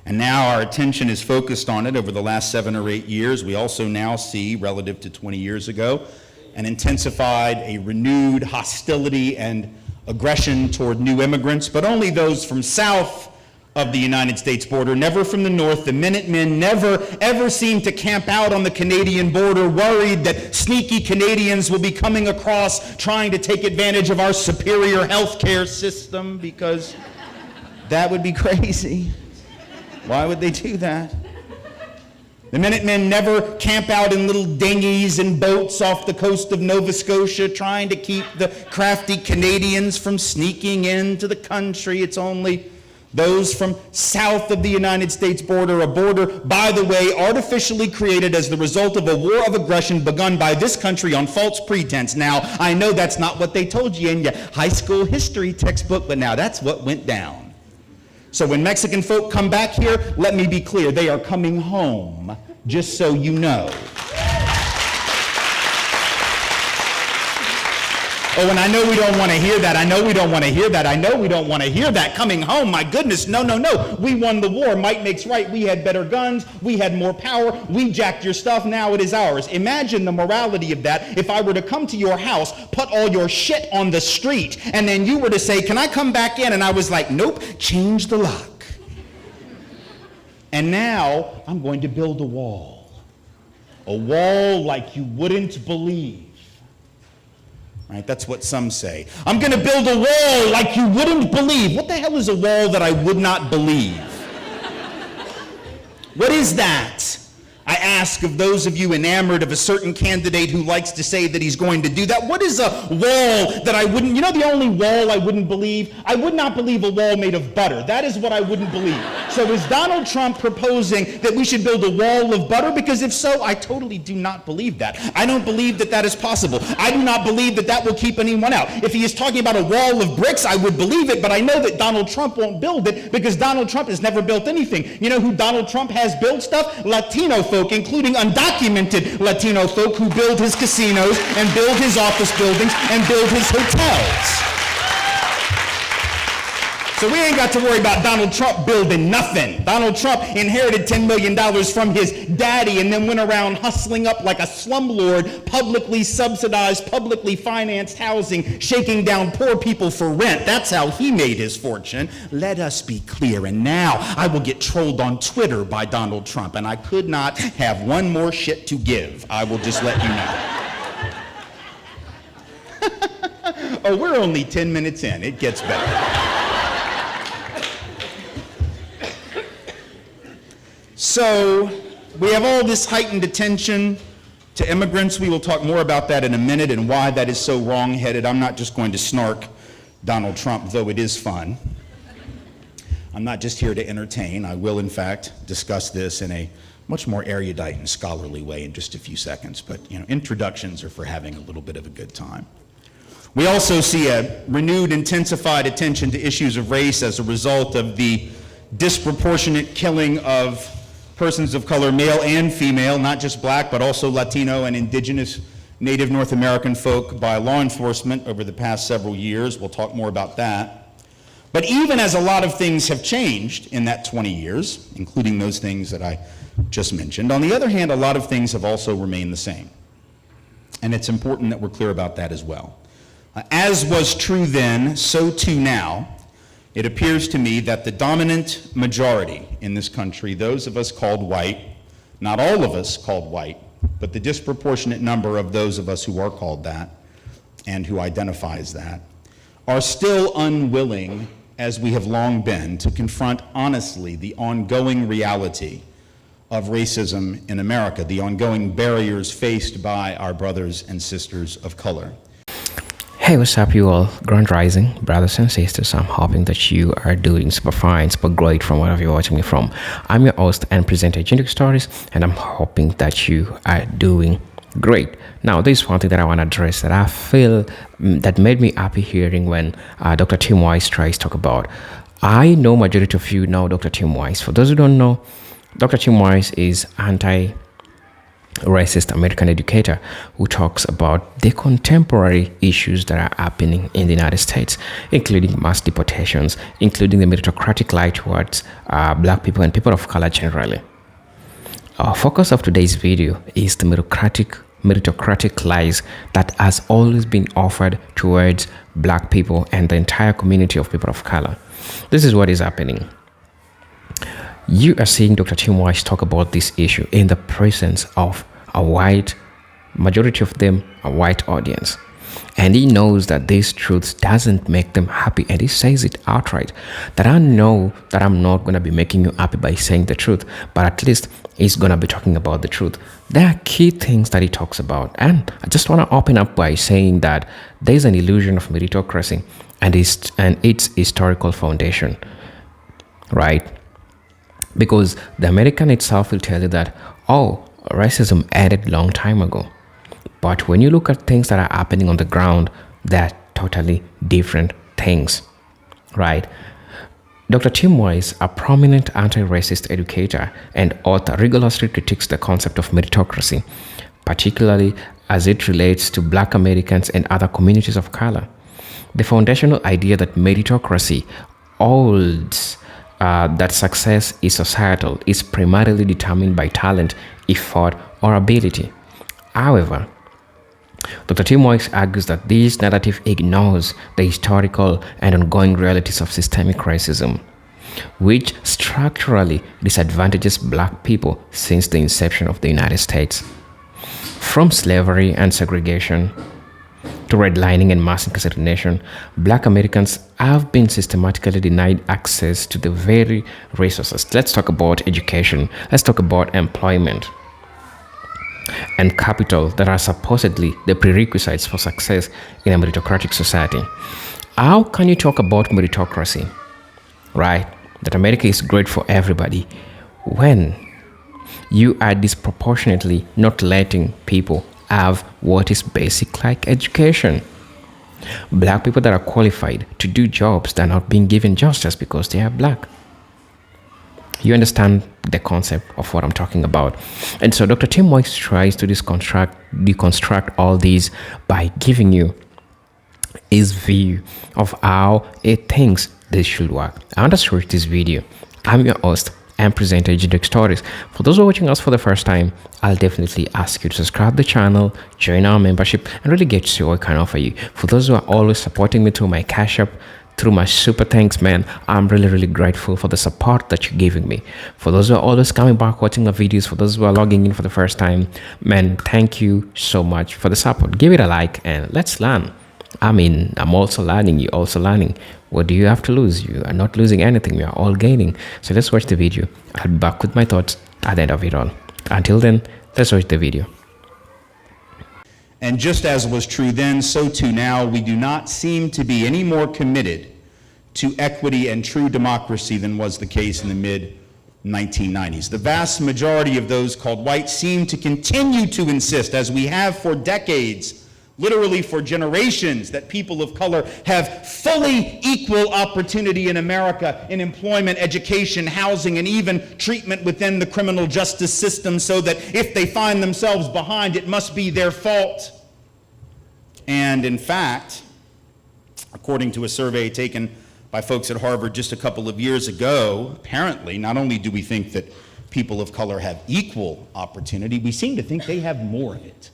And now our attention is focused on it over the last 7 or 8 years. We also now see, relative to 20 years ago, an intensified, a renewed hostility and aggression toward new immigrants, but only those from south of the United States border, never from the north. The Minutemen never ever seem to camp out on the Canadian border, worried that sneaky Canadians will be coming across trying to take advantage of our superior health care system, because that would be crazy. Why would they do that? The Minutemen never camp out in little dinghies and boats off the coast of Nova Scotia trying to keep the crafty Canadians from sneaking into the country. It's only those from south of the United States border, a border, by the way, artificially created as the result of a war of aggression begun by this country on false pretense. Now, I know that's not what they told you in your high school history textbook, but now that's what went down. So when Mexican folk come back here, let me be clear, they are coming home, just so you know. Oh, and I know we don't want to hear that. I know we don't want to hear that. I know we don't want to hear that. Coming home, my goodness, no, no, no. We won the war. Might makes right. We had better guns. We had more power. We jacked your stuff. Now it is ours. Imagine the morality of that if I were to come to your house, put all your shit on the street, and then you were to say, can I come back in? And I was like, nope, change the lock. And now I'm going to build a wall. A wall like you wouldn't believe. Right, that's what some say. I'm going to build a wall like you wouldn't believe. What the hell is a wall that I would not believe? What is that? I ask of those of you enamored of a certain candidate who likes to say that he's going to do that. What is a wall that I wouldn't, you know the only wall I wouldn't believe? I would not believe a wall made of butter. That is what I wouldn't believe. So is Donald Trump proposing that we should build a wall of butter? Because if so, I totally do not believe that. I don't believe that that is possible. I do not believe that that will keep anyone out. If he is talking about a wall of bricks, I would believe it, but I know that Donald Trump won't build it because Donald Trump has never built anything. You know who Donald Trump has built stuff? Latino folk, including undocumented Latino folk who build his casinos and build his office buildings and build his hotels. So we ain't got to worry about Donald Trump building nothing. Donald Trump inherited $10 million from his daddy and then went around hustling up like a slumlord, publicly subsidized, publicly financed housing, shaking down poor people for rent. That's how he made his fortune. Let us be clear. And now I will get trolled on Twitter by Donald Trump, and I could not have one more shit to give. I will just let you know. Oh, we're only 10 minutes in. It gets better. So we have all this heightened attention to immigrants. We will talk more about that in a minute and why that is so wrong-headed. I'm not just going to snark Donald Trump, though it is fun. I'm not just here to entertain. I will, in fact, discuss this in a much more erudite and scholarly way in just a few seconds. But, you know, introductions are for having a little bit of a good time. We also see a renewed, intensified attention to issues of race as a result of the disproportionate killing of persons of color, male and female, not just black, but also Latino and indigenous Native North American folk by law enforcement over the past several years. We'll talk more about that. But even as a lot of things have changed in that 20 years, including those things that I just mentioned, on the other hand, a lot of things have also remained the same. And it's important that we're clear about that as well. As was true then, so too now, it appears to me that the dominant majority in this country, those of us called white, not all of us called white, but the disproportionate number of those of us who are called that and who identify as that, are still unwilling, as we have long been, to confront honestly the ongoing reality of racism in America, the ongoing barriers faced by our brothers and sisters of color. Hey, what's up, you all? Grand Rising, brothers and sisters. I'm hoping that you are doing super fine, super great from wherever you're watching me from. I'm your host and presenter, Generic Stories, and I'm hoping that you are doing great. Now, there's one thing that I want to address that I feel that made me happy hearing when Dr. Tim Wise tries to talk about. I know majority of you know Dr. Tim Wise. For those who don't know, Dr. Tim Wise is racist American educator who talks about the contemporary issues that are happening in the United States, including mass deportations, including the meritocratic lie towards black people and people of color generally. Our focus of today's video is the meritocratic lies that has always been offered towards black people and the entire community of people of color. This is what is happening. You are seeing Dr. Tim Wise talk about this issue in the presence of a white, majority of them a white audience. And he knows that this truth doesn't make them happy, and he says it outright, that I know that I'm not going to be making you happy by saying the truth, but at least he's going to be talking about the truth. There are key things that he talks about, and I just want to open up by saying that there's an illusion of meritocracy and its historical foundation, right? Because the American itself will tell you that, oh, racism ended long time ago. But when you look at things that are happening on the ground, they're totally different things, right? Dr. Tim Wise, a prominent anti-racist educator and author, rigorously critiques the concept of meritocracy, particularly as it relates to black Americans and other communities of color. The foundational idea that meritocracy holds that success is societal is primarily determined by talent, effort, or ability. However, Dr. Tim Wise argues that this narrative ignores the historical and ongoing realities of systemic racism, which structurally disadvantages black people since the inception of the United States. From slavery and segregation to redlining and mass incarceration, black Americans have been systematically denied access to the very resources. Let's talk about education. Let's talk about employment and capital that are supposedly the prerequisites for success in a meritocratic society. How can you talk about meritocracy, right? That America is great for everybody when you are disproportionately not letting people have what is basic like education. Black people that are qualified to do jobs that are not being given justice because they are black. You understand the concept of what I'm talking about. And so Dr. Tim Wise tries to deconstruct all these by giving you his view of how he thinks this should work. I want to start this video. I'm your host and presenter, Generic Stories. For those who are watching us for the first time, I'll definitely ask you to subscribe to the channel, join our membership, and really get to see what I can offer you. For those who are always supporting me through my Cash App, through my super thanks, man, I'm really grateful for the support that you're giving me. For those who are always coming back watching the videos, for those who are logging in for the first time, man, thank you so much for the support. Give it a like and let's learn. I mean, I'm also learning, you're also learning. What do you have to lose? You are not losing anything, we are all gaining. So let's watch the video. I'll be back with my thoughts at the end of it all. Until then, let's watch the video. And just as was true then, so too now, we do not seem to be any more committed to equity and true democracy than was the case in the mid-1990s. The vast majority of those called white seem to continue to insist, as we have for decades, literally for generations, that people of color have fully equal opportunity in America in employment, education, housing, and even treatment within the criminal justice system, so that if they find themselves behind, it must be their fault. And in fact, according to a survey taken by folks at Harvard just a couple of years ago, apparently, not only do we think that people of color have equal opportunity, we seem to think they have more of it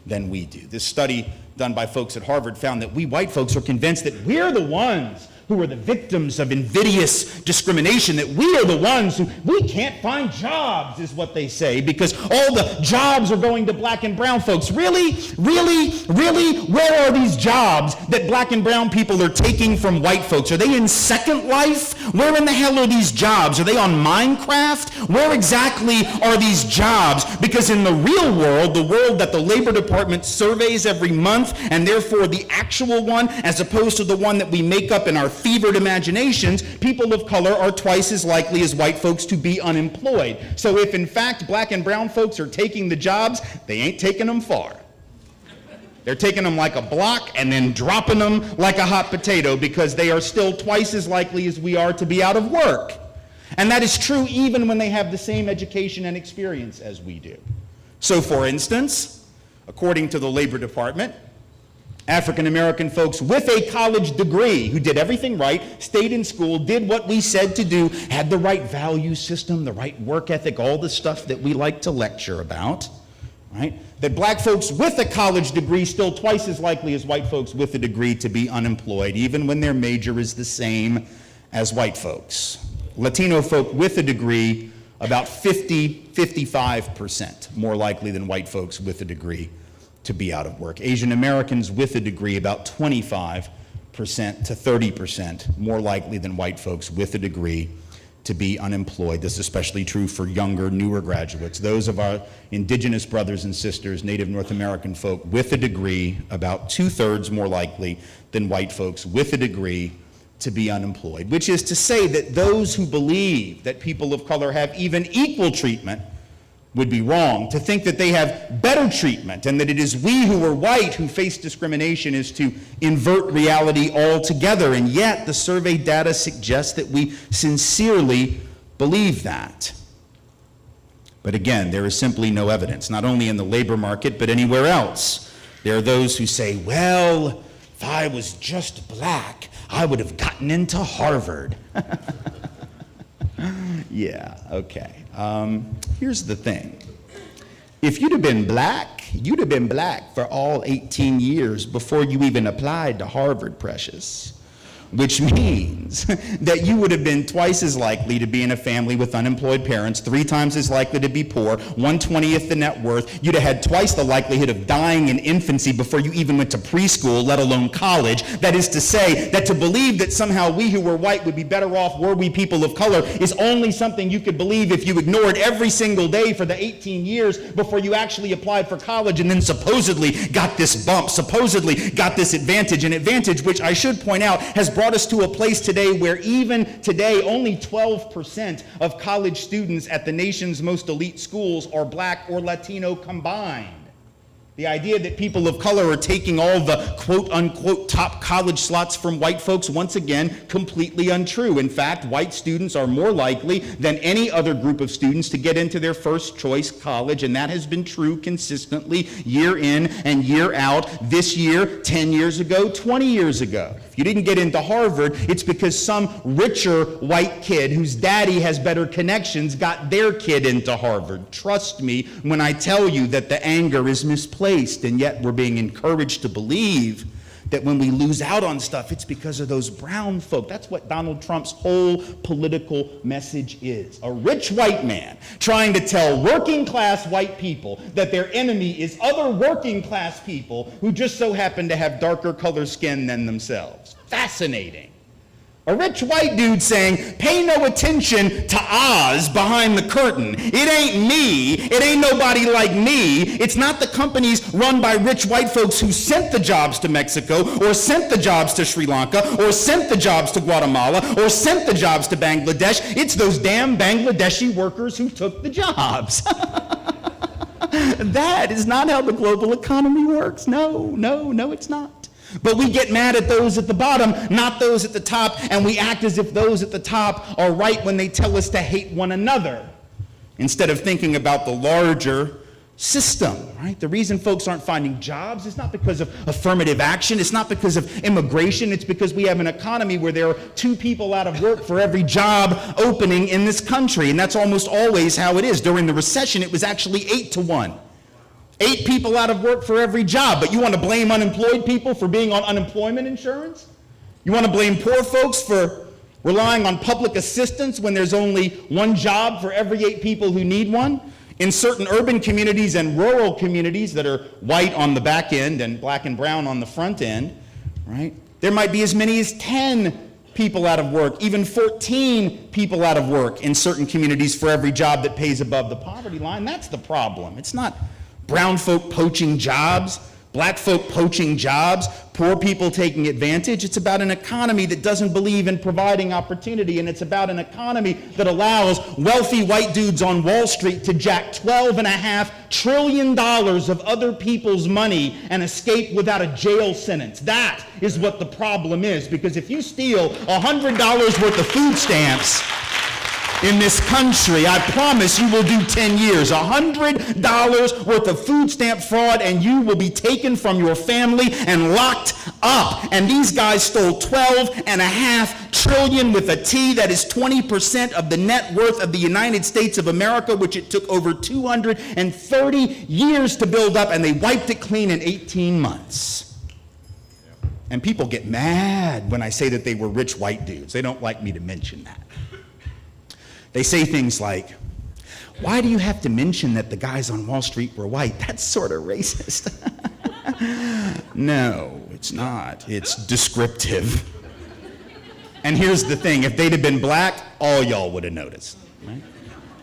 than we do. This study done by folks at Harvard found that we white folks are convinced that we're the ones who are the victims of invidious discrimination, that we are the ones who, we can't find jobs, is what they say, because all the jobs are going to black and brown folks. Really, where are these jobs that black and brown people are taking from white folks? Are they in Second Life? Where in the hell are these jobs? Are they on Minecraft? Where exactly are these jobs? Because in the real world, the world that the Labor Department surveys every month, and therefore the actual one, as opposed to the one that we make up in our fevered imaginations, people of color are twice as likely as white folks to be unemployed. So if in fact black and brown folks are taking the jobs, they ain't taking them far. They're taking them like a block and then dropping them like a hot potato, because they are still twice as likely as we are to be out of work. And that is true even when they have the same education and experience as we do. So So for instance, according to the Labor Department, African American folks with a college degree who did everything right, stayed in school, did what we said to do, had the right value system, the right work ethic, all the stuff that we like to lecture about, right? That black folks with a college degree still twice as likely as white folks with a degree to be unemployed, even when their major is the same as white folks. Latino folk with a degree, about 55% more likely than white folks with a degree to be out of work. Asian Americans with a degree, about 25% to 30% more likely than white folks with a degree to be unemployed. This is especially true for younger, newer graduates. Those of our indigenous brothers and sisters, Native North American folk with a degree, about 2/3 more likely than white folks with a degree to be unemployed, which is to say that those who believe that people of color have even equal treatment would be wrong. To think that they have better treatment and that it is we who are white who face discrimination is to invert reality altogether. And yet the survey data suggests that we sincerely believe that. But again, there is simply no evidence, not only in the labor market, but anywhere else. There are those who say, well, if I was just black, I would have gotten into Harvard. Yeah, okay. Here's the thing. If you'd have been black, you'd have been black for all 18 years before you even applied to Harvard, precious. Which means that you would have been twice as likely to be in a family with unemployed parents, 3 times as likely to be poor, 1/20th the net worth. You'd have had twice the likelihood of dying in infancy before you even went to preschool, let alone college. That is to say, that to believe that somehow we who were white would be better off were we people of color is only something you could believe if you ignored every single day for the 18 years before you actually applied for college and then supposedly got this bump, supposedly got this advantage, an advantage which I should point out has brought us to a place today where even today only 12% of college students at the nation's most elite schools are black or Latino combined. The idea that people of color are taking all the quote-unquote top college slots from white folks, once again, completely untrue. In fact, white students are more likely than any other group of students to get into their first choice college, and that has been true consistently year in and year out, this year, 10 years ago, 20 years ago. If you didn't get into Harvard, it's because some richer white kid whose daddy has better connections got their kid into Harvard. Trust me when I tell you that the anger is misplaced, and yet we're being encouraged to believe that when we lose out on stuff, it's because of those brown folk. That's what Donald Trump's whole political message is. A rich white man trying to tell working class white people that their enemy is other working class people who just so happen to have darker color skin than themselves. Fascinating. A rich white dude saying, pay no attention to Oz behind the curtain. It ain't me. It ain't nobody like me. It's not the companies run by rich white folks who sent the jobs to Mexico or sent the jobs to Sri Lanka or sent the jobs to Guatemala or sent the jobs to Bangladesh. It's those damn Bangladeshi workers who took the jobs. That is not how the global economy works. No, it's not. But we get mad at those at the bottom, not those at the top, and we act as if those at the top are right when they tell us to hate one another, instead of thinking about the larger system, right? The reason folks aren't finding jobs is not because of affirmative action, it's not because of immigration, it's because we have an economy where there are 2 people out of work for every job opening in this country, and that's almost always how it is. During the recession, it was actually 8-to-1. 8 people out of work for every job, but you want to blame unemployed people for being on unemployment insurance? You want to blame poor folks for relying on public assistance when there's only 1 job for every 8 people who need one? In certain urban communities and rural communities that are white on the back end and black and brown on the front end, right? There might be as many as 10 people out of work, even 14 people out of work in certain communities for every job that pays above the poverty line. That's the problem. It's not brown folk poaching jobs, black folk poaching jobs, poor people taking advantage. It's about an economy that doesn't believe in providing opportunity, and it's about an economy that allows wealthy white dudes on Wall Street to jack $12.5 trillion of other people's money and escape without a jail sentence. That is what the problem is, because if you steal $100 worth of food stamps, in this country, I promise you will do 10 years. $100 worth of food stamp fraud, and you will be taken from your family and locked up. And these guys stole $12.5 trillion with a T. That is 20% of the net worth of the United States of America, which it took over 230 years to build up, and they wiped it clean in 18 months. And people get mad when I say that they were rich white dudes. They don't like me to mention that. They say things like, why do you have to mention that the guys on Wall Street were white? That's sort of racist. No, it's not. It's descriptive. And here's the thing, if they'd have been black, all y'all would have noticed. Right?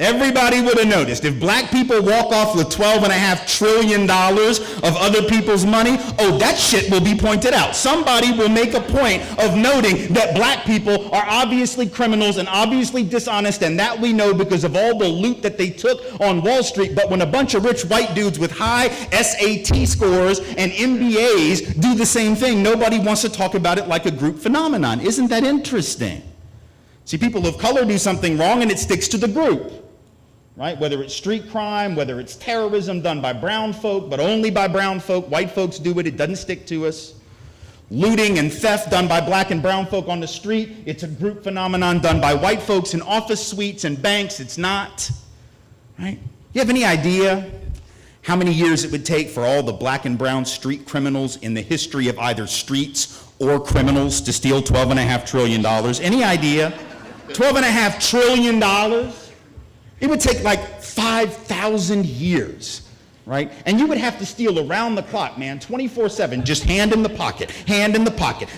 Everybody would have noticed. If black people walk off with $12.5 trillion of other people's money, oh, that shit will be pointed out. Somebody will make a point of noting that black people are obviously criminals and obviously dishonest, and that we know because of all the loot that they took on Wall Street. But when a bunch of rich white dudes with high SAT scores and MBAs do the same thing, nobody wants to talk about it like a group phenomenon. Isn't that interesting? See, people of color do something wrong and it sticks to the group. Right? Whether it's street crime, whether it's terrorism done by brown folk, but only by brown folk. White folks do it, it doesn't stick to us. Looting and theft done by black and brown folk on the street, it's a group phenomenon done by white folks in office suites and banks, it's not. Right? You have any idea how many years it would take for all the black and brown street criminals in the history of either streets or criminals to steal $12.5 trillion? Any idea? $12.5 trillion? It would take like 5,000 years, right? And you would have to steal around the clock, man, 24/7, just hand in the pocket,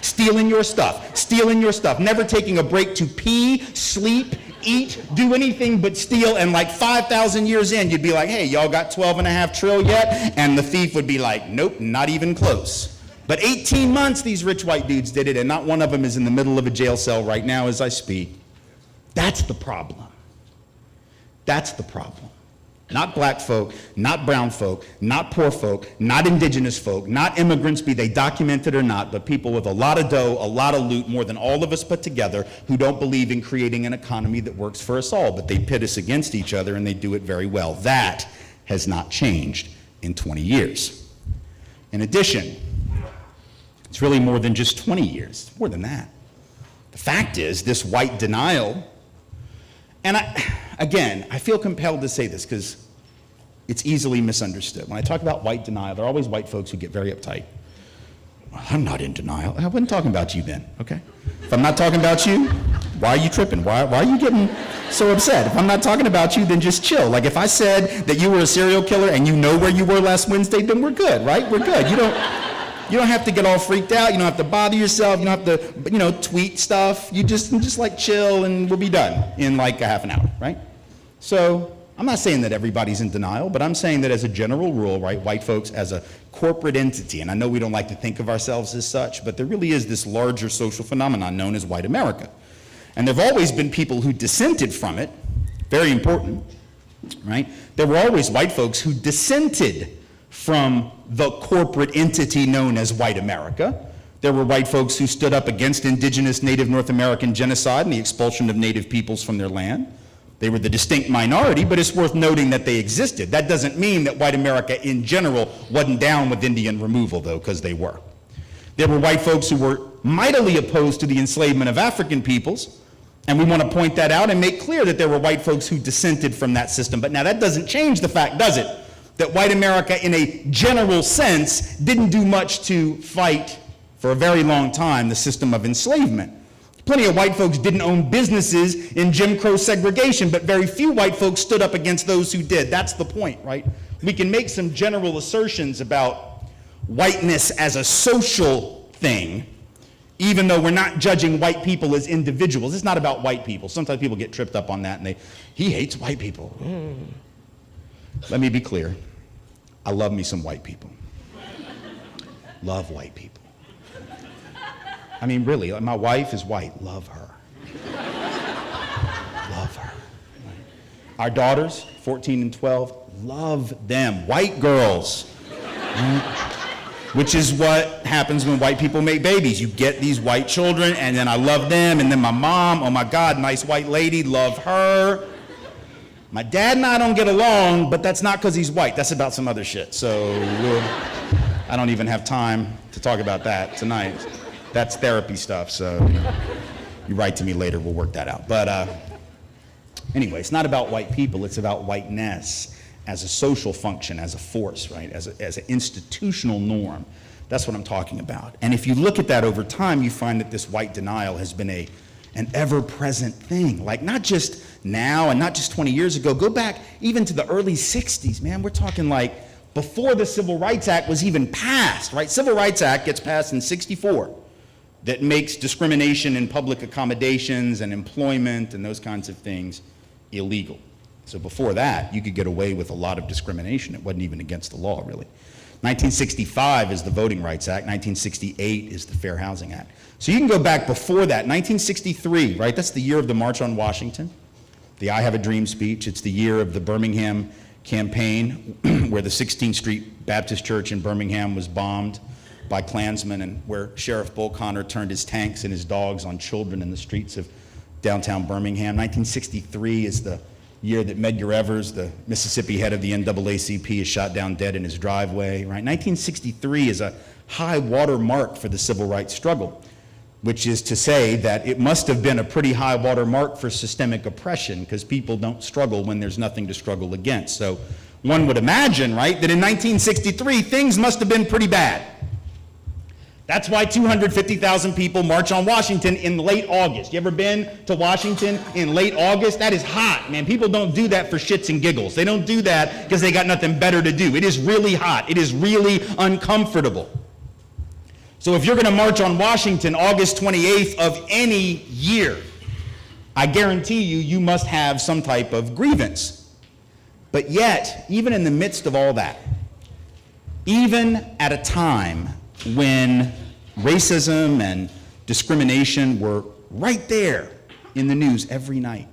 stealing your stuff, never taking a break to pee, sleep, eat, do anything but steal. And like 5,000 years in, you'd be like, hey, y'all got 12.5 trill yet? And the thief would be like, nope, not even close. But 18 months these rich white dudes did it, and not one of them is in the middle of a jail cell right now as I speak. That's the problem. That's the problem. Not black folk, not brown folk, not poor folk, not indigenous folk, not immigrants, be they documented or not, but people with a lot of dough, a lot of loot, more than all of us put together, who don't believe in creating an economy that works for us all, but they pit us against each other and they do it very well. That has not changed in 20 years. In addition, it's really more than just 20 years, it's more than that. The fact is, this white denial, and I feel compelled to say this because it's easily misunderstood. When I talk about white denial, there are always white folks who get very uptight. Well, I'm not in denial. I wasn't talking about you then, okay? If I'm not talking about you, why are you tripping? Why are you getting so upset? If I'm not talking about you, then just chill. Like if I said that you were a serial killer and you know where you were last Wednesday, then we're good, right? We're good. You don't have to get all freaked out. You don't have to bother yourself. You don't have to, tweet stuff. You just like chill and we'll be done in like a half an hour, right? So I'm not saying that everybody's in denial, but I'm saying that as a general rule, right, white folks as a corporate entity, and I know we don't like to think of ourselves as such, but there really is this larger social phenomenon known as white America. And there have always been people who dissented from it, very important, right? There were always white folks who dissented from the corporate entity known as white America. There were white folks who stood up against indigenous Native North American genocide and the expulsion of Native peoples from their land. They were the distinct minority, but it's worth noting that they existed. That doesn't mean that white America in general wasn't down with Indian removal, though, because they were. There were white folks who were mightily opposed to the enslavement of African peoples, and we want to point that out and make clear that there were white folks who dissented from that system. But now that doesn't change the fact, does it, that white America in a general sense didn't do much to fight for a very long time the system of enslavement. Plenty of white folks didn't own businesses in Jim Crow segregation, but very few white folks stood up against those who did. That's the point, right? We can make some general assertions about whiteness as a social thing, even though we're not judging white people as individuals. It's not about white people. Sometimes people get tripped up on that and he hates white people. Let me be clear. I love me some white people. Love white people. I mean, really, my wife is white. Love her. Love her. Our daughters, 14 and 12, love them. White girls. which is what happens when white people make babies. You get these white children, and then I love them, and then my mom, oh my God, nice white lady, love her. My dad and I don't get along, but that's not because he's white. That's about some other shit. So I don't even have time to talk about that tonight. That's therapy stuff, so you write to me later, we'll work that out. But anyway, it's not about white people, it's about whiteness as a social function, as a force, right? As an institutional norm. That's what I'm talking about. And if you look at that over time, you find that this white denial has been an ever-present thing. Like, not just now and not just 20 years ago. Go back even to the early 60s, man. We're talking like before the Civil Rights Act was even passed, right? Civil Rights Act gets passed in 64 that makes discrimination in public accommodations and employment and those kinds of things illegal. So before that, you could get away with a lot of discrimination. It wasn't even against the law, really. 1965 is the Voting Rights Act. 1968 is the Fair Housing Act. So you can go back before that. 1963, right? That's the year of the March on Washington, the I Have a Dream speech. It's the year of the Birmingham campaign where the 16th Street Baptist Church in Birmingham was bombed by Klansmen, and where Sheriff Bull Connor turned his tanks and his dogs on children in the streets of downtown Birmingham. 1963 is the year that Medgar Evers, the Mississippi head of the NAACP, is shot down dead in his driveway, right? 1963 is a high water mark for the civil rights struggle, which is to say that it must have been a pretty high water mark for systemic oppression, because people don't struggle when there's nothing to struggle against. So one would imagine, right, that in 1963 things must have been pretty bad. That's why 250,000 people march on Washington in late August. You ever been to Washington in late August? That is hot, man. People don't do that for shits and giggles. They don't do that because they got nothing better to do. It is really hot. It is really uncomfortable. So if you're going to march on Washington August 28th of any year, I guarantee you, you must have some type of grievance. But yet, even in the midst of all that, even at a time when racism and discrimination were right there in the news every night.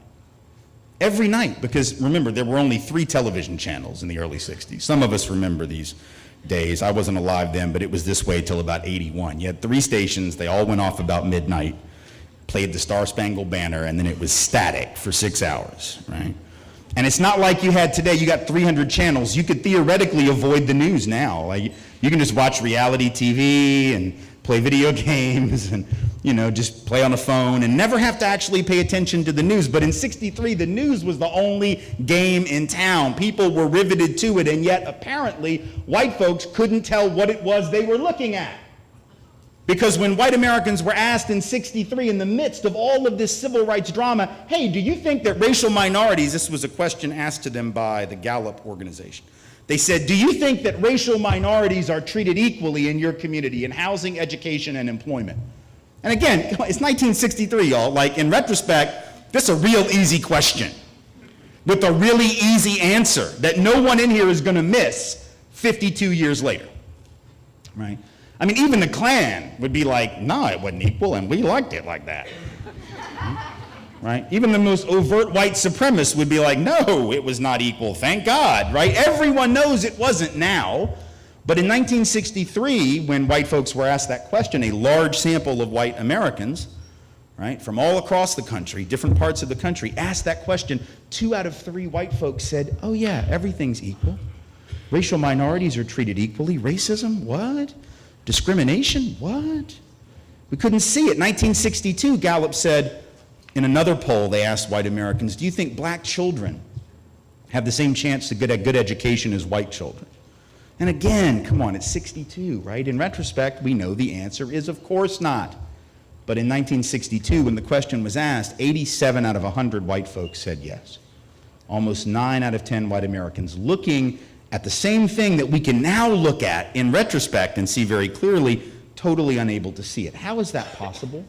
Every night, because remember, there were only 3 television channels in the early 60s. Some of us remember these days. I wasn't alive then, but it was this way till about 81. You had 3 stations, they all went off about midnight, played the Star Spangled Banner, and then it was static for 6 hours, right? And it's not like you had today, you got 300 channels. You could theoretically avoid the news now. Like, you can just watch reality TV and play video games and, you know, just play on a phone and never have to actually pay attention to the news. But in 63, the news was the only game in town. People were riveted to it, and yet apparently white folks couldn't tell what it was they were looking at. Because when white Americans were asked in 63, in the midst of all of this civil rights drama, hey, do you think that racial minorities, this was a question asked to them by the Gallup organization, they said, do you think that racial minorities are treated equally in your community in housing, education, and employment? And again, it's 1963, y'all. Like, in retrospect, this is a real easy question with a really easy answer that no one in here is going to miss 52 years later, right? I mean, even the Klan would be like, no, it wasn't equal, and we liked it like that. Right? Even the most overt white supremacists would be like, no, it was not equal, thank God, right? Everyone knows it wasn't now. But in 1963, when white folks were asked that question, a large sample of white Americans, right, from all across the country, different parts of the country, asked that question. 2 out of 3 white folks said, oh yeah, everything's equal. Racial minorities are treated equally. Racism, what? Discrimination, what? We couldn't see it. 1962, Gallup said, in another poll, they asked white Americans, do you think black children have the same chance to get a good education as white children? And again, come on, it's 62, right? In retrospect, we know the answer is of course not. But in 1962, when the question was asked, 87 out of 100 white folks said yes. Almost 9 out of 10 white Americans looking at the same thing that we can now look at in retrospect and see very clearly, totally unable to see it. How is that possible?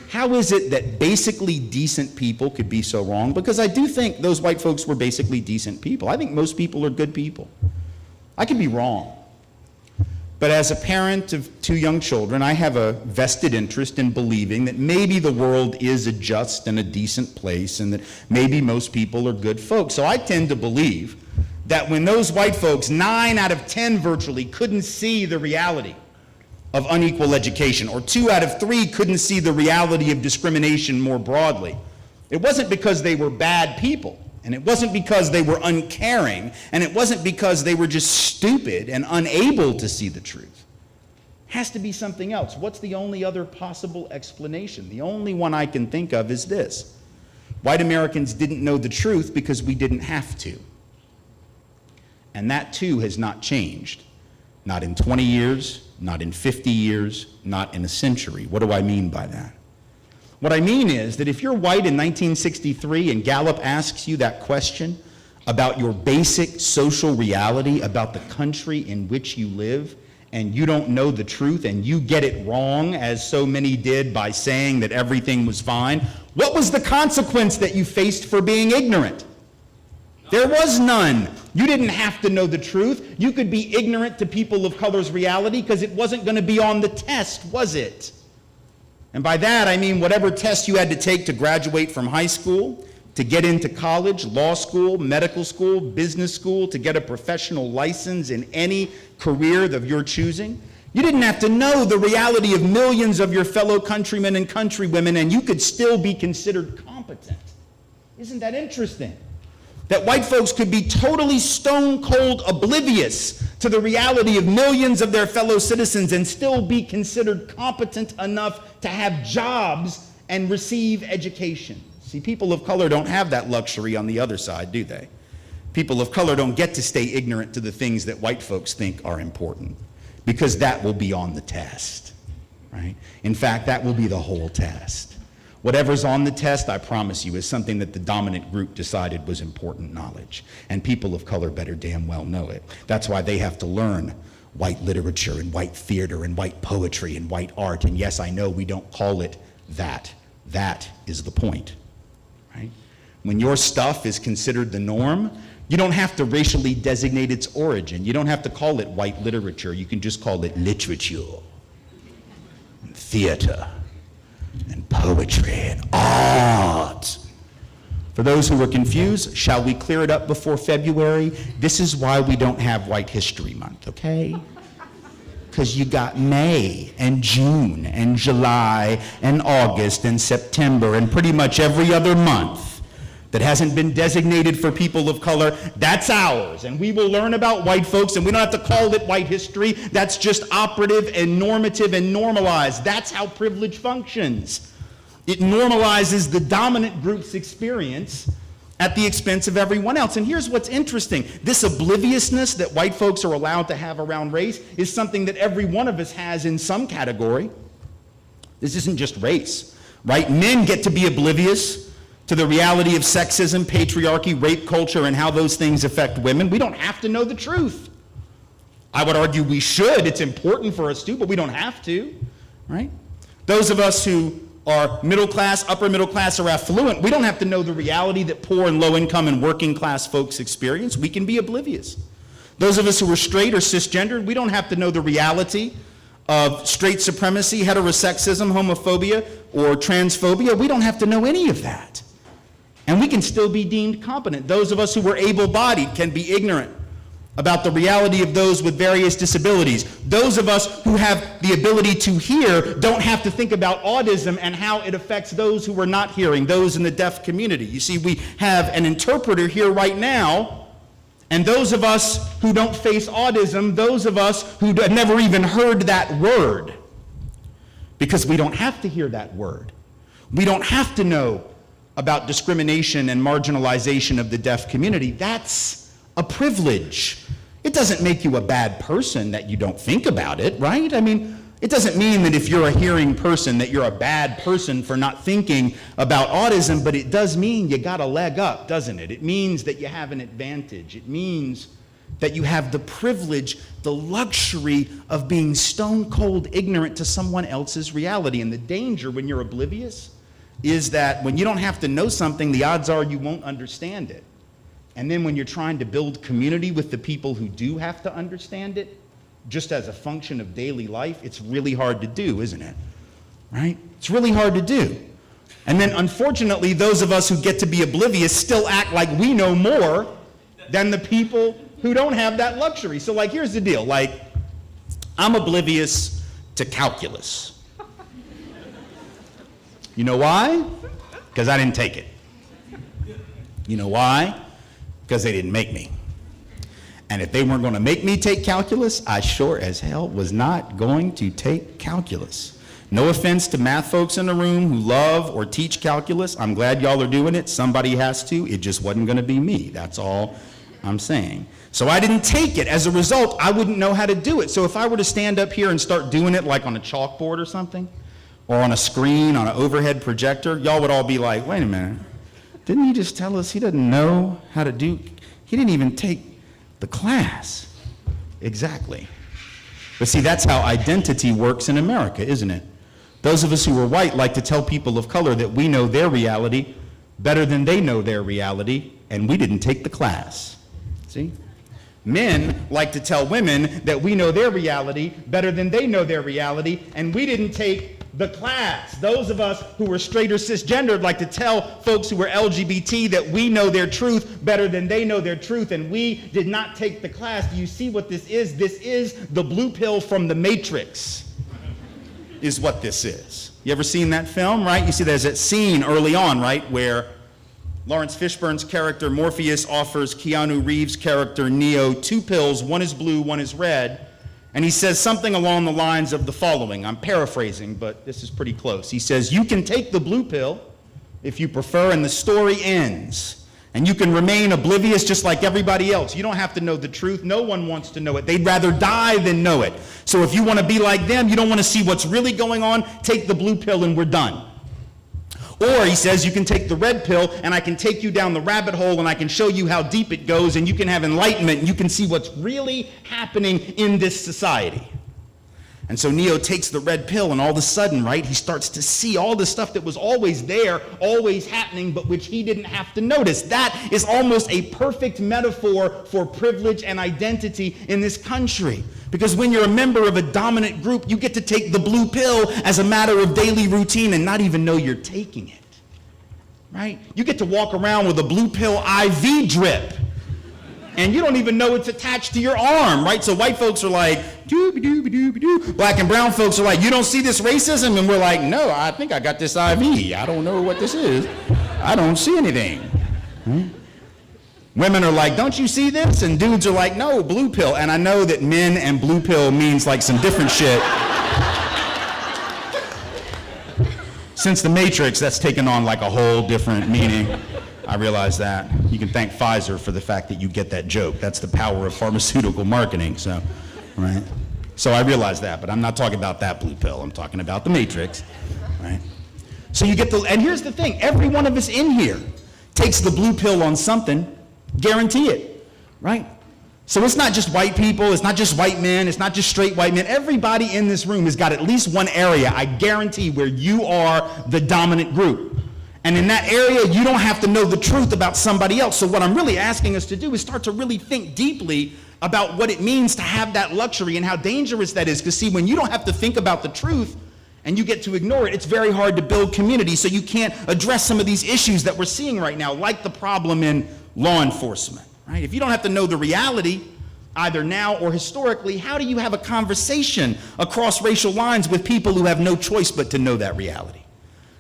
How is it that basically decent people could be so wrong? Because I do think those white folks were basically decent people. I think most people are good people. I could be wrong. But as a parent of 2 young children, I have a vested interest in believing that maybe the world is a just and a decent place and that maybe most people are good folks. So I tend to believe that when those white folks, 9 out of 10 virtually, couldn't see the reality of unequal education, or 2 out of 3 couldn't see the reality of discrimination more broadly, it wasn't because they were bad people, and it wasn't because they were uncaring, and it wasn't because they were just stupid and unable to see the truth. It has to be something else. What's the only other possible explanation? The only one I can think of is this: white Americans didn't know the truth because we didn't have to. And that too has not changed. Not in 20 years, not in 50 years, not in a century. What do I mean by that? What I mean is that if you're white in 1963 and Gallup asks you that question about your basic social reality, about the country in which you live, and you don't know the truth and you get it wrong, as so many did by saying that everything was fine, what was the consequence that you faced for being ignorant? There was none. You didn't have to know the truth. You could be ignorant to people of color's reality because it wasn't going to be on the test, was it? And by that, I mean whatever test you had to take to graduate from high school, to get into college, law school, medical school, business school, to get a professional license in any career of your choosing. You didn't have to know the reality of millions of your fellow countrymen and countrywomen, and you could still be considered competent. Isn't that interesting? That white folks could be totally stone cold oblivious to the reality of millions of their fellow citizens and still be considered competent enough to have jobs and receive education. See, people of color don't have that luxury on the other side, do they? People of color don't get to stay ignorant to the things that white folks think are important, because that will be on the test, right? In fact, that will be the whole test. Whatever's on the test, I promise you, is something that the dominant group decided was important knowledge. And people of color better damn well know it. That's why they have to learn white literature and white theater and white poetry and white art. And yes, I know we don't call it that. That is the point, right? When your stuff is considered the norm, you don't have to racially designate its origin. You don't have to call it white literature. You can just call it literature and theater and poetry and art. For those who are confused, shall we clear it up before February? This is why we don't have White History Month, okay? Because you got May and June and July and August and September and pretty much every other month that hasn't been designated for people of color. That's ours, and we will learn about white folks, and we don't have to call it white history. That's just operative and normative and normalized. That's how privilege functions. It normalizes the dominant group's experience at the expense of everyone else. And here's what's interesting. This obliviousness that white folks are allowed to have around race is something that every one of us has in some category. This isn't just race, right? Men get to be oblivious to the reality of sexism, patriarchy, rape culture, and how those things affect women. We don't have to know the truth. I would argue we should. It's important for us to, but we don't have to, right? Those of us who are middle class, upper middle class, or affluent, we don't have to know the reality that poor and low income and working class folks experience. We can be oblivious. Those of us who are straight or cisgendered, we don't have to know the reality of straight supremacy, heterosexism, homophobia, or transphobia. We don't have to know any of that. And we can still be deemed competent. Those of us who were able-bodied can be ignorant about the reality of those with various disabilities. Those of us who have the ability to hear don't have to think about autism and how it affects those who are not hearing, those in the deaf community. You see, we have an interpreter here right now, and those of us who don't face autism, those of us who have never even heard that word, because we don't have to hear that word. We don't have to know about discrimination and marginalization of the deaf community. That's a privilege. It doesn't make you a bad person that you don't think about it, right? I mean, it doesn't mean that if you're a hearing person that you're a bad person for not thinking about autism, but it does mean you got a leg up, doesn't it? It means that you have an advantage. It means that you have the privilege, the luxury of being stone cold ignorant to someone else's reality. And the danger when you're oblivious is that when you don't have to know something, the odds are you won't understand it. And then when you're trying to build community with the people who do have to understand it, just as a function of daily life, it's really hard to do, isn't it? Right? It's really hard to do. And then unfortunately, those of us who get to be oblivious still act like we know more than the people who don't have that luxury. So like, here's the deal. Like, I'm oblivious to calculus. You know why? Because I didn't take it. You know why? Because they didn't make me. And if they weren't going to make me take calculus, I sure as hell was not going to take calculus. No offense to math folks in the room who love or teach calculus. I'm glad y'all are doing it. Somebody has to. It just wasn't going to be me. That's all I'm saying. So I didn't take it. As a result, I wouldn't know how to do it. So if I were to stand up here and start doing it like on a chalkboard or something, or on a screen, on an overhead projector, y'all would all be like, wait a minute, didn't he just tell us he doesn't know how to do, he didn't even take the class. Exactly. But see, that's how identity works in America, isn't it? Those of us who are white like to tell people of color that we know their reality better than they know their reality, and we didn't take the class. See? Men like to tell women that we know their reality better than they know their reality, and we didn't take the class. Those of us who are straight or cisgendered like to tell folks who are LGBT that we know their truth better than they know their truth, and we did not take the class. Do you see what this is? This is the blue pill from the Matrix, is what this is. You ever seen that film, right? You see there's that scene early on, right, where Lawrence Fishburne's character Morpheus offers Keanu Reeves' character Neo 2 pills, one is blue, one is red, and he says something along the lines of the following. I'm paraphrasing, but this is pretty close. He says, you can take the blue pill if you prefer, and the story ends. And you can remain oblivious just like everybody else. You don't have to know the truth. No one wants to know it. They'd rather die than know it. So if you want to be like them, you don't want to see what's really going on, take the blue pill and we're done. Or he says you can take the red pill and I can take you down the rabbit hole and I can show you how deep it goes and you can have enlightenment and you can see what's really happening in this society. And so Neo takes the red pill and all of a sudden, right, he starts to see all the stuff that was always there, always happening, but which he didn't have to notice. That is almost a perfect metaphor for privilege and identity in this country. Because when you're a member of a dominant group, you get to take the blue pill as a matter of daily routine and not even know you're taking it, right? You get to walk around with a blue pill IV drip and you don't even know it's attached to your arm, right? So white folks are like, dooby-dooby-dooby-doo. Black and brown folks are like, you don't see this racism? And we're like, no, I think I got this IV. I don't know what this is. I don't see anything. Women are like, don't you see this? And dudes are like, no, blue pill. And I know that men and blue pill means like some different shit. Since the Matrix, that's taken on like a whole different meaning. I realize that. You can thank Pfizer for the fact that you get that joke. That's the power of pharmaceutical marketing, so, right? So I realize that, but I'm not talking about that blue pill. I'm talking about the Matrix, right? So you get the, and here's the thing, every one of us in here takes the blue pill on something, guarantee it, right? So it's not just white people, it's not just white men, it's not just straight white men. Everybody in this room has got at least one area, I guarantee, where you are the dominant group. And in that area, you don't have to know the truth about somebody else. So what I'm really asking us to do is start to really think deeply about what it means to have that luxury and how dangerous that is. Because see, when you don't have to think about the truth and you get to ignore it, it's very hard to build community. So you can't address some of these issues that we're seeing right now, like the problem in law enforcement, right? If you don't have to know the reality, either now or historically, how do you have a conversation across racial lines with people who have no choice but to know that reality?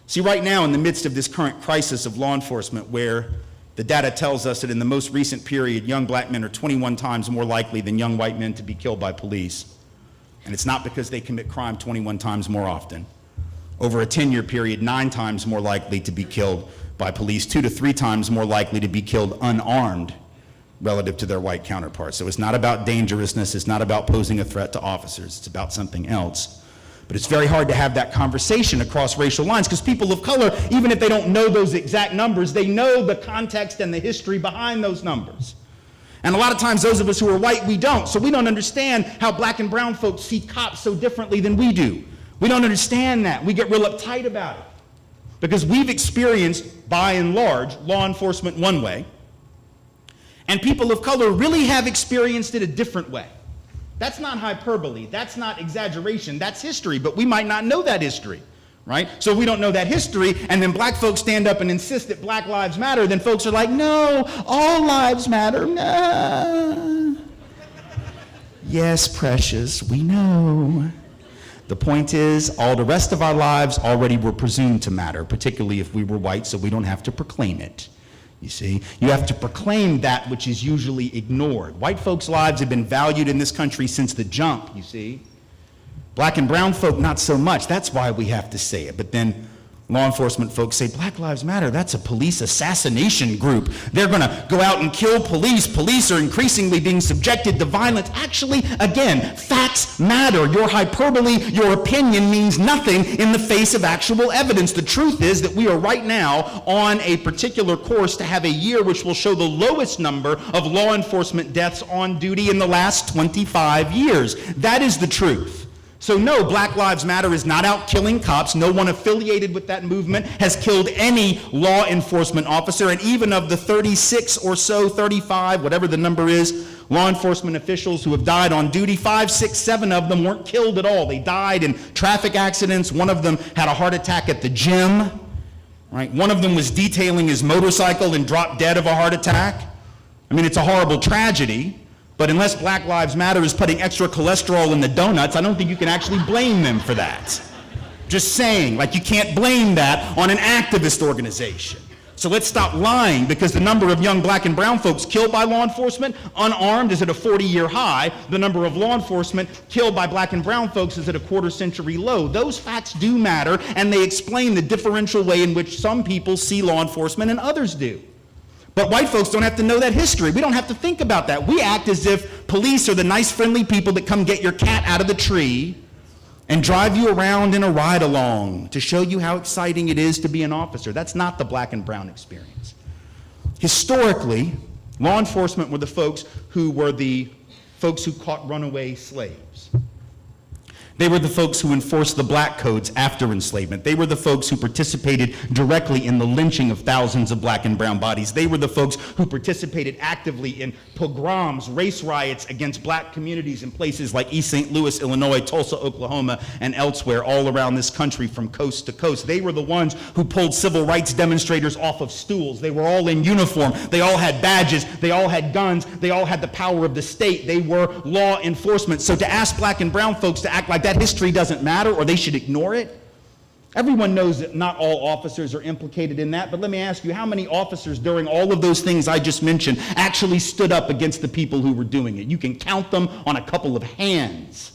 See, right now, in the midst of this current crisis of law enforcement, where the data tells us that in the most recent period, young black men are 21 times more likely than young white men to be killed by police. And it's not because they commit crime 21 times more often. Over a 10-year period, 9 times more likely to be killed by police, 2 to 3 times more likely to be killed unarmed relative to their white counterparts. So it's not about dangerousness, it's not about posing a threat to officers, it's about something else. But it's very hard to have that conversation across racial lines because people of color, even if they don't know those exact numbers, they know the context and the history behind those numbers. And a lot of times those of us who are white, we don't. So we don't understand how black and brown folks see cops so differently than we do. We don't understand that. We get real uptight about it because we've experienced, by and large, law enforcement one way, and people of color really have experienced it a different way. That's not hyperbole, that's not exaggeration, that's history, but we might not know that history, right? So if we don't know that history, and then black folks stand up and insist that Black Lives Matter, then folks are like, no, all lives matter. No. Yes, precious, we know. The point is, all the rest of our lives already were presumed to matter, particularly if we were white, so we don't have to proclaim it. You see, you have to proclaim that which is usually ignored. White folks' lives have been valued in this country since the jump, you see. Black and brown folk, not so much. That's why we have to say it. But then law enforcement folks say, Black Lives Matter, that's a police assassination group. They're going to go out and kill police. Police are increasingly being subjected to violence. Actually, again, facts matter. Your hyperbole, your opinion means nothing in the face of actual evidence. The truth is that we are right now on a particular course to have a year which will show the lowest number of law enforcement deaths on duty in the last 25 years. That is the truth. So no, Black Lives Matter is not out killing cops. No one affiliated with that movement has killed any law enforcement officer. And even of the 36 or so, 35, whatever the number is, law enforcement officials who have died on duty, 5, 6, 7 of them weren't killed at all. They died in traffic accidents. One of them had a heart attack at the gym. Right? One of them was detailing his motorcycle and dropped dead of a heart attack. I mean, it's a horrible tragedy. But unless Black Lives Matter is putting extra cholesterol in the donuts, I don't think you can actually blame them for that. Just saying, like you can't blame that on an activist organization. So let's stop lying, because the number of young black and brown folks killed by law enforcement, unarmed, is at a 40-year high. The number of law enforcement killed by black and brown folks is at a quarter-century low. Those facts do matter, and they explain the differential way in which some people see law enforcement and others do. But white folks don't have to know that history. We don't have to think about that. We act as if police are the nice, friendly people that come get your cat out of the tree and drive you around in a ride-along to show you how exciting it is to be an officer. That's not the black and brown experience. Historically, law enforcement were the folks who caught runaway slaves. They were the folks who enforced the black codes after enslavement. They were the folks who participated directly in the lynching of thousands of black and brown bodies. They were the folks who participated actively in pogroms, race riots against black communities in places like East St. Louis, Illinois, Tulsa, Oklahoma, and elsewhere all around this country from coast to coast. They were the ones who pulled civil rights demonstrators off of stools. They were all in uniform. They all had badges. They all had guns. They all had the power of the state. They were law enforcement. So to ask black and brown folks to act like that history doesn't matter or they should ignore it, everyone knows that not all officers are implicated in that, but let me ask you, how many officers during all of those things I just mentioned actually stood up against the people who were doing it? You can count them on a couple of hands.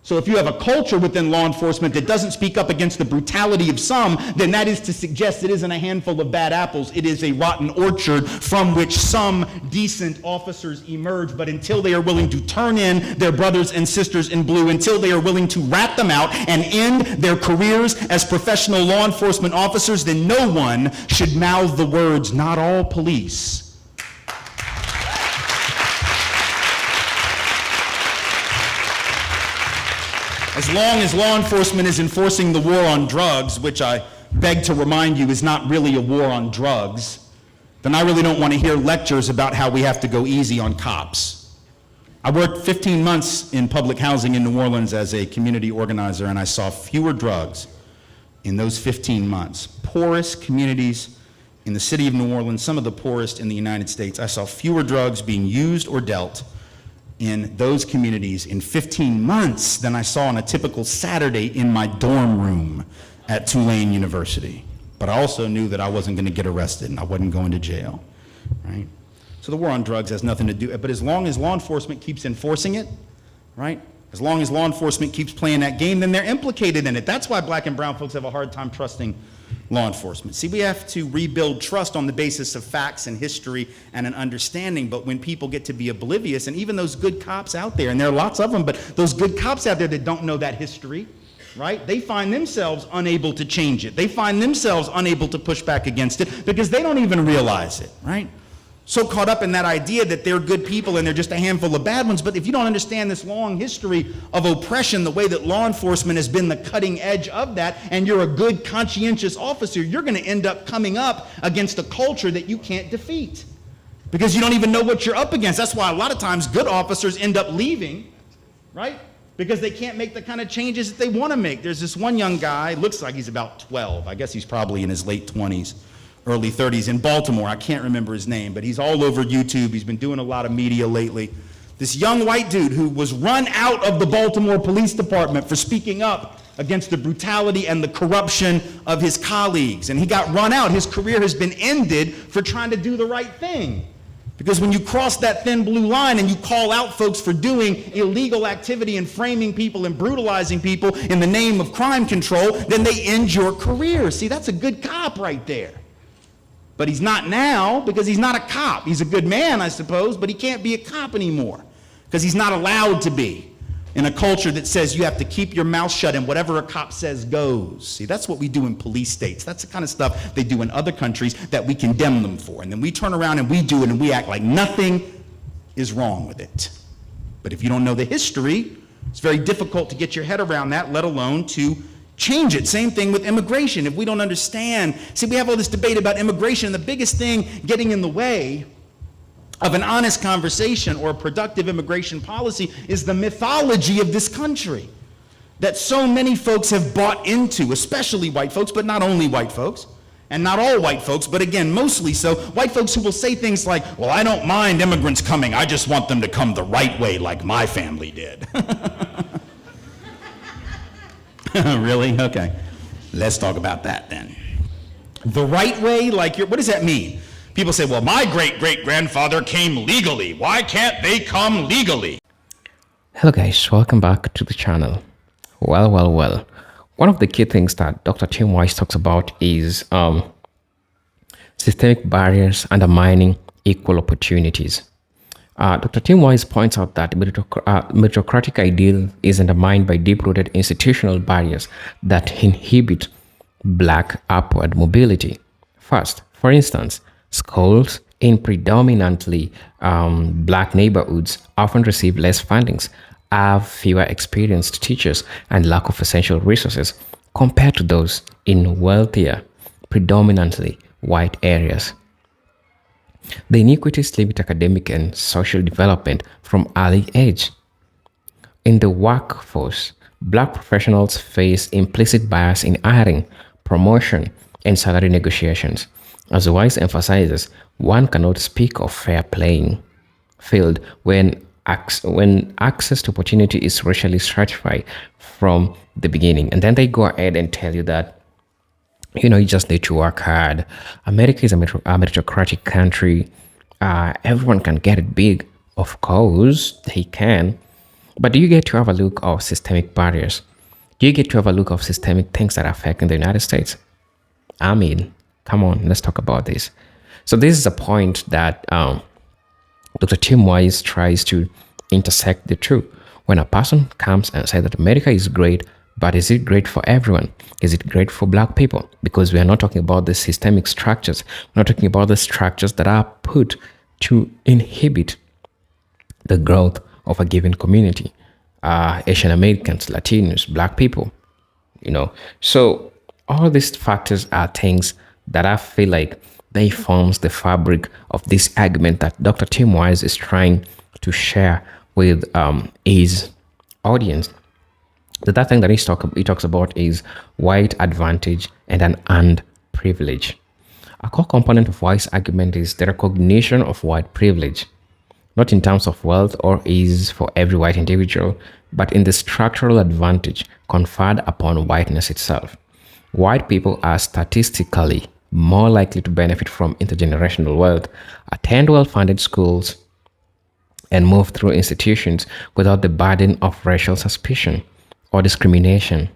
So if you have a culture within law enforcement that doesn't speak up against the brutality of some, then that is to suggest it isn't a handful of bad apples. It is a rotten orchard from which some decent officers emerge. But until they are willing to turn in their brothers and sisters in blue, until they are willing to rat them out and end their careers as professional law enforcement officers, then no one should mouth the words, "not all police." As long as law enforcement is enforcing the war on drugs, which I beg to remind you is not really a war on drugs, then I really don't want to hear lectures about how we have to go easy on cops. I worked 15 months in public housing in New Orleans as a community organizer, and I saw fewer drugs in those 15 months. Poorest communities in the city of New Orleans, some of the poorest in the United States, I saw fewer drugs being used or dealt in those communities in 15 months than I saw on a typical Saturday in my dorm room at Tulane University. But I also knew that I wasn't going to get arrested and I wasn't going to jail, right? So the war on drugs has nothing to do, but as long as law enforcement keeps enforcing it, right? As long as law enforcement keeps playing that game, then they're implicated in it. That's why black and brown folks have a hard time trusting law enforcement. See, we have to rebuild trust on the basis of facts and history and an understanding, but when people get to be oblivious, and even those good cops out there, and there are lots of them, but those good cops out there that don't know that history, right? They find themselves unable to change it. They find themselves unable to push back against it because they don't even realize it, right? So caught up in that idea that they're good people and they're just a handful of bad ones. But if you don't understand this long history of oppression, the way that law enforcement has been the cutting edge of that, and you're a good, conscientious officer, you're going to end up coming up against a culture that you can't defeat because you don't even know what you're up against. That's why a lot of times good officers end up leaving, right? because they can't make the kind of changes that they want to make. There's this one young guy, looks like he's about 12. I guess he's probably in his late 20s, early 30s, in Baltimore. I can't remember his name, but he's all over YouTube. He's been doing a lot of media lately. This young white dude who was run out of the Baltimore Police Department for speaking up against the brutality and the corruption of his colleagues. And he got run out. His career has been ended for trying to do the right thing. Because when you cross that thin blue line and you call out folks for doing illegal activity and framing people and brutalizing people in the name of crime control, then they end your career. See, that's a good cop right there. But he's not now because he's not a cop. He's a good man, I suppose, but he can't be a cop anymore because he's not allowed to be in a culture that says you have to keep your mouth shut and whatever a cop says goes. See, that's what we do in police states. That's the kind of stuff they do in other countries that we condemn them for. And then we turn around and we do it and we act like nothing is wrong with it. But if you don't know the history, it's very difficult to get your head around that, let alone to change it. Same thing with immigration. If we don't understand, see, we have all this debate about immigration, and the biggest thing getting in the way of an honest conversation or a productive immigration policy is the mythology of this country that so many folks have bought into, especially white folks, but not only white folks, and not all white folks, but again, mostly so, white folks who will say things like, well, I don't mind immigrants coming, I just want them to come the right way like my family did. Really? Okay. Let's talk about that then. The right way, like what does that mean? People say, well, my great-great-grandfather came legally. Why can't they come legally? Hello guys, welcome back to the channel. Well. One of the key things that Dr. Tim Wise talks about is systemic barriers undermining equal opportunities. Dr. Tim Wise points out that meritocratic ideal is undermined by deep-rooted institutional barriers that inhibit Black upward mobility. First, for instance, schools in predominantly Black neighborhoods often receive less fundings, have fewer experienced teachers, and lack of essential resources compared to those in wealthier, predominantly white areas. The inequities limit academic and social development from early age. In the workforce, Black professionals face implicit bias in hiring, promotion, and salary negotiations. As Wise emphasizes, one cannot speak of fair playing field when access to opportunity is racially stratified from the beginning. And then they go ahead and tell you that, you just need to work hard. America is a meritocratic country. Everyone can get it big. Of course, they can. But do you get to have a look of systemic barriers? Do you get to have a look of systemic things that are affecting the United States? I mean, come on, let's talk about this. So this is a point that Dr. Tim Wise tries to intersect the two. When a person comes and says that America is great, but is it great for everyone? Is it great for Black people? Because we are not talking about the systemic structures. We're not talking about the structures that are put to inhibit the growth of a given community. Asian Americans, Latinos, Black people, So all these factors are things that I feel like they forms the fabric of this argument that Dr. Tim Wise is trying to share with his audience. The third thing that he talks about is white advantage and an earned privilege. A core component of Wise's argument is the recognition of white privilege, not in terms of wealth or ease for every white individual, but in the structural advantage conferred upon whiteness itself. White people are statistically more likely to benefit from intergenerational wealth, attend well-funded schools, and move through institutions without the burden of racial suspicion or discrimination.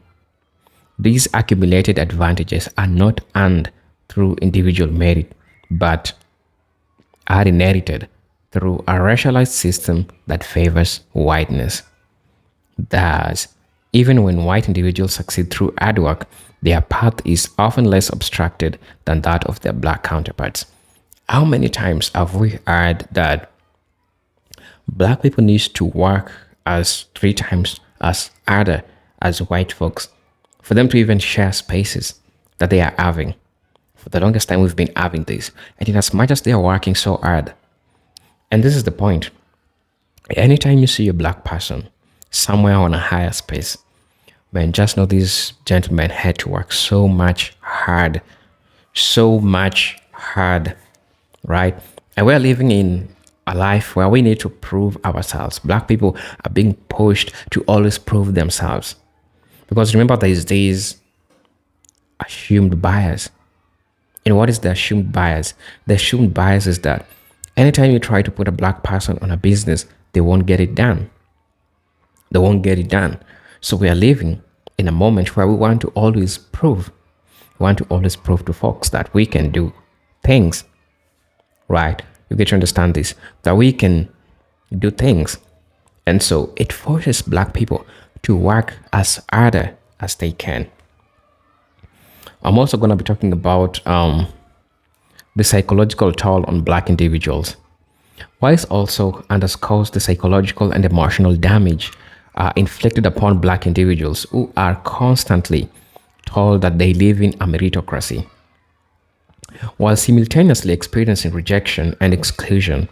These accumulated advantages are not earned through individual merit, but are inherited through a racialized system that favors whiteness. Thus, even when white individuals succeed through hard work, their path is often less obstructed than that of their Black counterparts. How many times have we heard that Black people need to work as 3 times as harder as white folks for them to even share spaces that they are having? For the longest time, we've been having this. And in as much as they are working so hard, and this is the point, anytime you see a Black person somewhere on a higher space. Man, just know these gentlemen had to work so much hard, right? And we're living in a life where we need to prove ourselves. Black people are being pushed to always prove themselves. Because remember, there's these assumed bias. And what is the assumed bias? The assumed bias is that anytime you try to put a black person on a business, they won't get it done. They won't get it done. So we are living in a moment where we want to always prove. We want to always prove to folks that we can do things, right? You get to understand this, that we can do things. And so it forces black people to work as harder as they can. I'm also going to be talking about the psychological toll on black individuals. Wise also underscores the psychological and emotional damage inflicted upon black individuals who are constantly told that they live in a meritocracy, while simultaneously experiencing rejection and exclusion.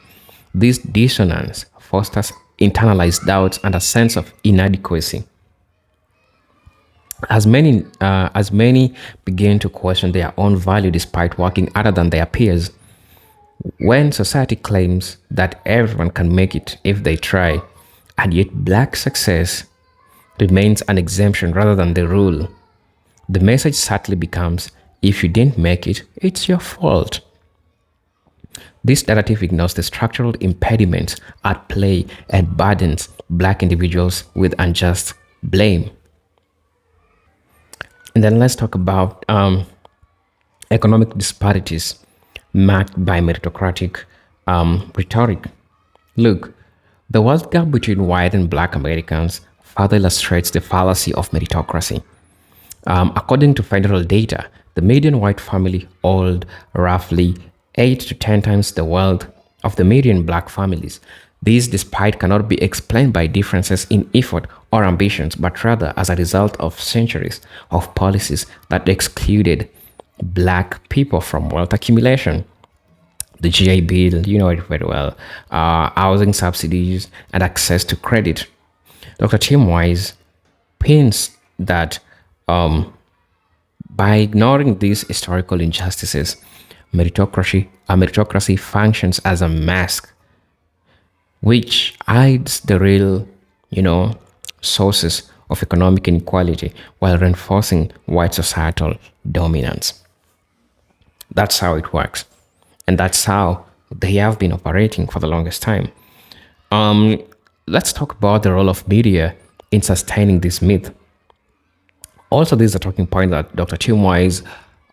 This dissonance fosters internalized doubts and a sense of inadequacy. As many begin to question their own value despite working harder than their peers, when society claims that everyone can make it if they try, and yet black success remains an exemption rather than the rule, the message subtly becomes, if you didn't make it, it's your fault. This narrative ignores the structural impediments at play and burdens black individuals with unjust blame. And then let's talk about economic disparities marked by meritocratic rhetoric. Look, the wealth gap between white and black Americans further illustrates the fallacy of meritocracy. According to federal data, the median white family owed roughly 8 to 10 times the wealth of the median black families. This despite cannot be explained by differences in effort or ambitions, but rather as a result of centuries of policies that excluded black people from wealth accumulation. The GI Bill, you know it very well, housing subsidies, and access to credit. Dr. Tim Wise paints that by ignoring these historical injustices, meritocracy functions as a mask which hides the real, sources of economic inequality while reinforcing white societal dominance. That's how it works. And that's how they have been operating for the longest time. Let's talk about the role of media in sustaining this myth. Also, this is a talking point that Dr. Tim Wise,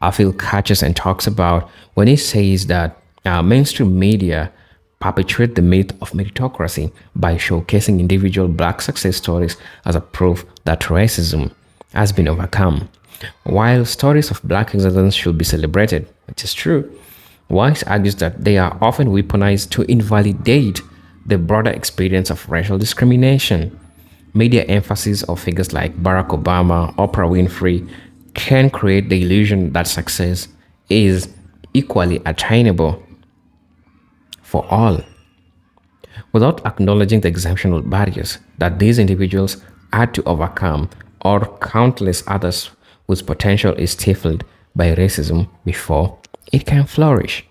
I feel, catches and talks about when he says that mainstream media perpetuate the myth of meritocracy by showcasing individual black success stories as a proof that racism has been overcome. While stories of black excellence should be celebrated, which is true, Wise argues that they are often weaponized to invalidate the broader experience of racial discrimination. Media emphasis of figures like Barack Obama, Oprah Winfrey can create the illusion that success is equally attainable for all, without acknowledging the exceptional barriers that these individuals had to overcome, or countless others whose potential is stifled by racism before it can flourish.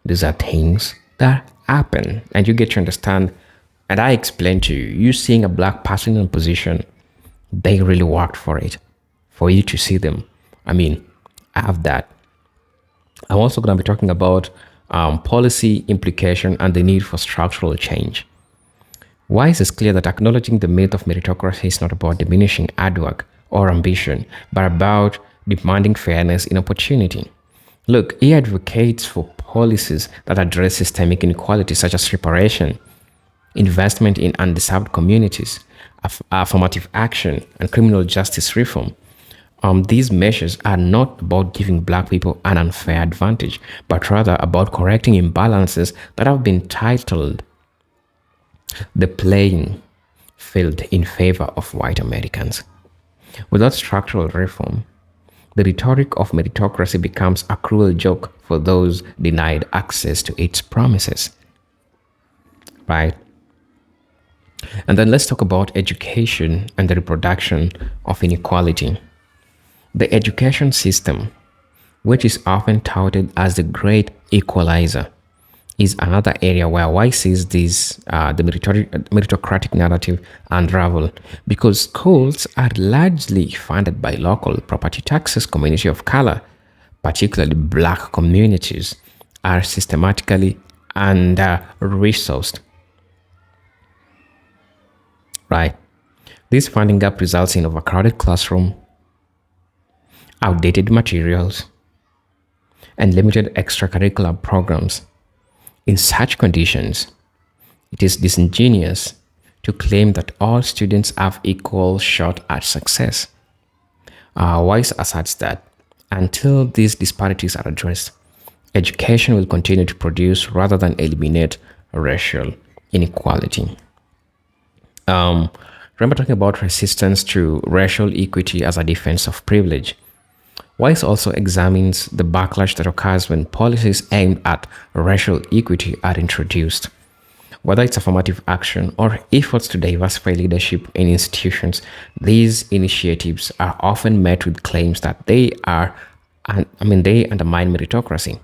These are things that happen, and you get to understand. And I explained to you, you seeing a black person in a position, they really worked for it, for you to see them. I mean, I have that. I'm also going to be talking about policy implication and the need for structural change. Wise is clear that acknowledging the myth of meritocracy is not about diminishing hard work or ambition, but about demanding fairness in opportunity. Look, he advocates for policies that address systemic inequality, such as reparation, investment in undeserved communities, affirmative action, and criminal justice reform. These measures are not about giving black people an unfair advantage, but rather about correcting imbalances that have been titled the playing field in favor of white Americans. Without structural reform, the rhetoric of meritocracy becomes a cruel joke for those denied access to its promises. Right? And then let's talk about education and the reproduction of inequality. The education system, which is often touted as the great equalizer, is another area where white sees the meritocratic narrative unravel, because schools are largely funded by local property taxes. Community of color, particularly black communities, are systematically under-resourced. Right? This funding gap results in overcrowded classroom, outdated materials, and limited extracurricular programs. In such conditions, it is disingenuous to claim that all students have equal shot at success. Weiss asserts that until these disparities are addressed, education will continue to produce rather than eliminate racial inequality. Remember talking about resistance to racial equity as a defense of privilege. Weiss also examines the backlash that occurs when policies aimed at racial equity are introduced. Whether it's affirmative action or efforts to diversify leadership in institutions, these initiatives are often met with claims that they undermine meritocracy.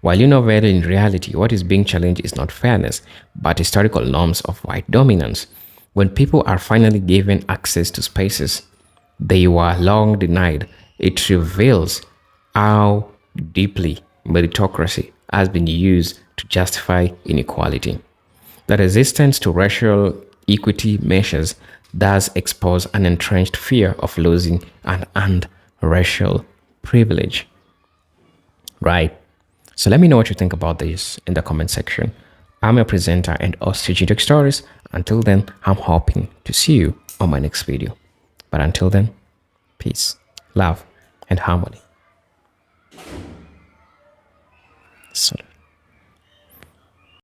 While very in reality, what is being challenged is not fairness, but historical norms of white dominance. When people are finally given access to spaces they were long denied, it reveals how deeply meritocracy has been used to justify inequality. The resistance to racial equity measures does expose an entrenched fear of losing an earned racial privilege. Right? So let me know what you think about this in the comment section. I'm your presenter and host, Teaching Stories. Until then, I'm hoping to see you on my next video. But until then, peace, love, and harmony. So